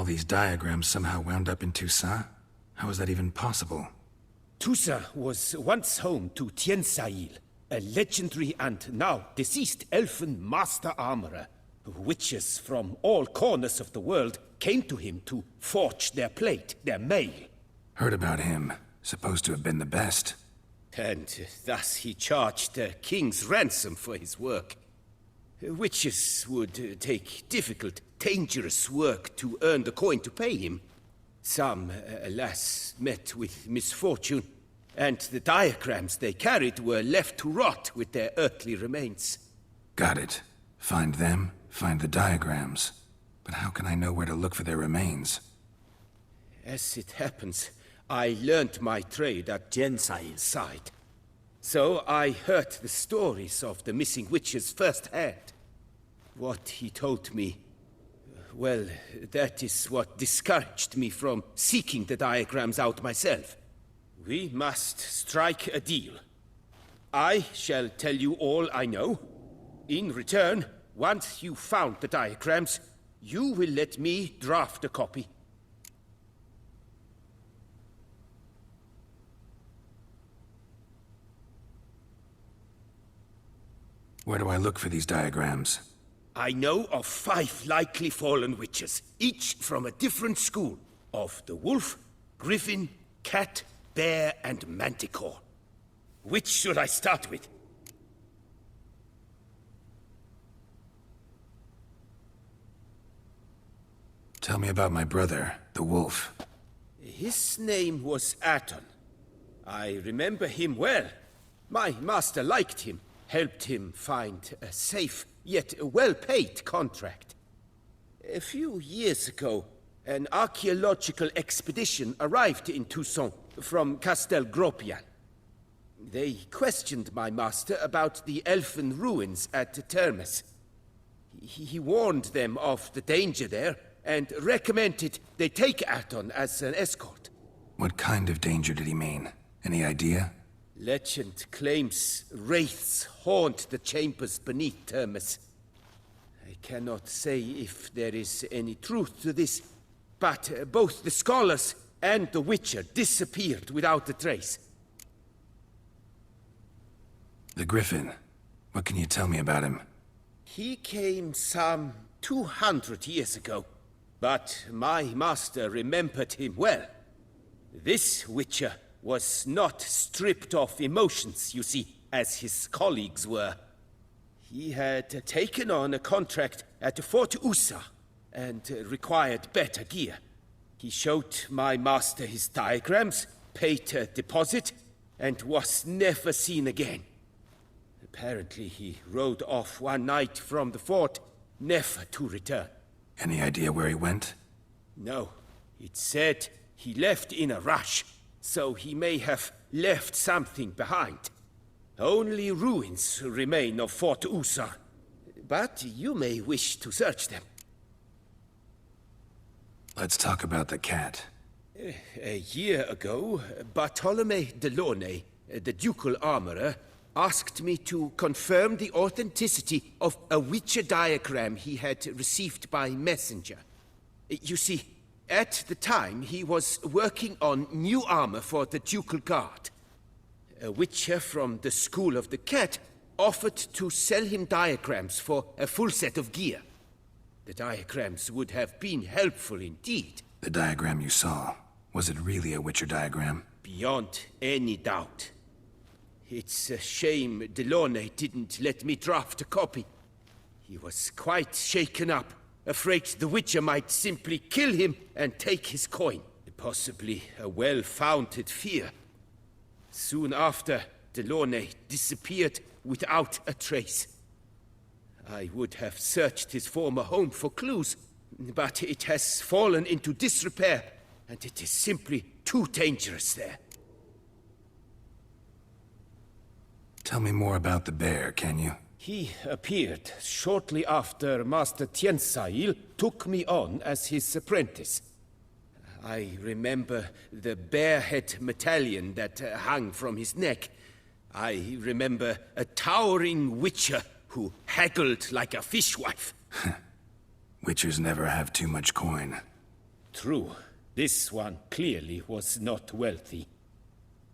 these diagrams somehow wound up in Toussaint? How is that even possible? Toussaint was once home to Tiensail, a legendary and now deceased elfin master armorer. Witches from all corners of the world came to him to forge their plate, their mail. Heard about him. Supposed to have been the best. And thus he charged a king's ransom for his work. Witches would take difficult, dangerous work to earn the coin to pay him. Some, alas, met with misfortune, and the diagrams they carried were left to rot with their earthly remains. Got it. Find them, find the diagrams. But how can I know where to look for their remains? As it happens, I learned my trade at Tiensail's side. So I heard the stories of the missing witches firsthand. What he told me, well, that is what discouraged me from seeking the diagrams out myself. We must strike a deal. I shall tell you all I know. In return, once you found the diagrams, you will let me draft a copy. Where do I look for these diagrams? I know of 5 likely fallen witches, each from a different school, of the wolf, griffin, cat, bear, and manticore. Which should I start with? Tell me about my brother, the wolf. His name was Aton. I remember him well. My master liked him, helped him find a safe, yet well-paid contract. A few years ago, an archaeological expedition arrived in Toussaint from Castel Gropian. They questioned my master about the elfin ruins at Termes. He warned them of the danger there and recommended they take Aton as an escort. What kind of danger did he mean? Any idea? Legend claims wraiths haunt the chambers beneath Termes. I cannot say if there is any truth to this, but both the scholars and the Witcher disappeared without a trace. The Griffin. What can you tell me about him? He came some 200 years ago, but my master remembered him well. This Witcher was not stripped of emotions, you see, as his colleagues were. He had taken on a contract at Fort Usa and required better gear. He showed my master his diagrams, paid a deposit, and was never seen again. Apparently he rode off one night from the fort, never to return. Any idea where he went? No. It said he left in a rush, so he may have left something behind. Only ruins remain of Fort Usar, but you may wish to search them. Let's talk about the cat. A year ago, Bartolome de Launay, the ducal armorer, asked me to confirm the authenticity of a Witcher diagram he had received by messenger. You see, at the time he was working on new armor for the ducal guard. A Witcher from the School of the Cat offered to sell him diagrams for a full set of gear. The diagrams would have been helpful indeed. The diagram you saw, was it really a Witcher diagram? Beyond any doubt. It's a shame Delaunay didn't let me draft a copy. He was quite shaken up, afraid the Witcher might simply kill him and take his coin. Possibly a well-founded fear. Soon after, Delaunay disappeared without a trace. I would have searched his former home for clues, but it has fallen into disrepair, and it is simply too dangerous there. Tell me more about the bear, can you? He appeared shortly after Master Tiensail took me on as his apprentice. I remember the bear-head medallion that hung from his neck. I remember a towering Witcher who haggled like a fishwife. Witchers never have too much coin. True, this one clearly was not wealthy.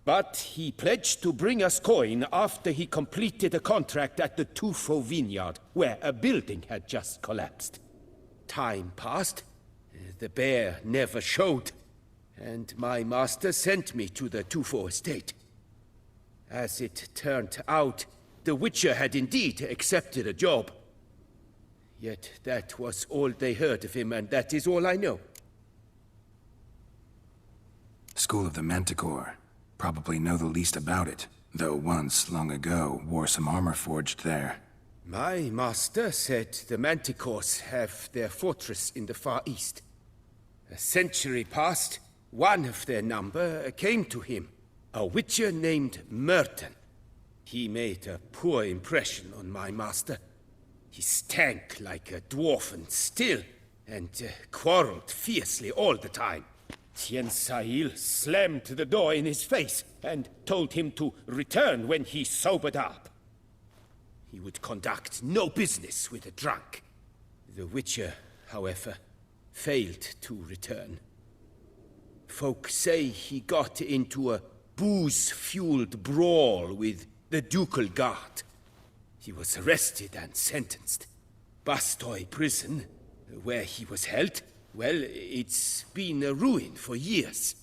But he pledged to bring us coin after he completed a contract at the Tufo vineyard, where a building had just collapsed. Time passed. The bear never showed, and my master sent me to the Tufo estate. As it turned out, the Witcher had indeed accepted a job. Yet that was all they heard of him, and that is all I know. School of the Manticore. Probably know the least about it, though once, long ago, wore some armor forged there. My master said the Manticores have their fortress in the Far East. A century passed, one of their number came to him, a Witcher named Merton. He made a poor impression on my master. He stank like a dwarfen still, and quarreled fiercely all the time. Tien Sahil slammed the door in his face and told him to return when he sobered up. He would conduct no business with a drunk. The Witcher, however, failed to return. Folk say he got into a booze-fueled brawl with the Ducal Guard. He was arrested and sentenced. Bastoy prison, where he was held, well, it's been a ruin for years.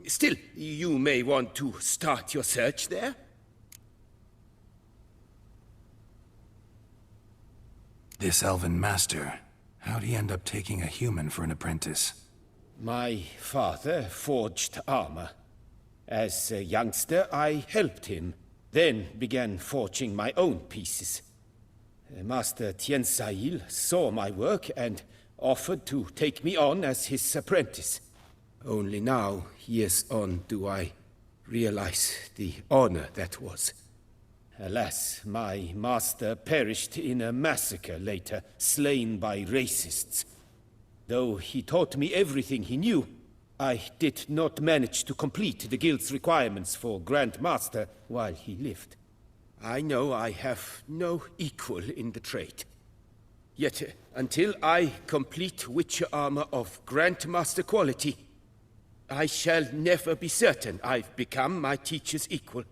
Still, you may want to start your search there. This elven master, how'd he end up taking a human for an apprentice? My father forged armor. As a youngster, I helped him, then began forging my own pieces. Master Tien Sahil saw my work and offered to take me on as his apprentice. Only now, years on, do I realize the honor that was. Alas, my master perished in a massacre later, slain by racists. Though he taught me everything he knew, I did not manage to complete the guild's requirements for Grand Master while he lived. I know I have no equal in the trade. Yet, until I complete Witcher armor of Grandmaster quality, I shall never be certain I've become my teacher's equal.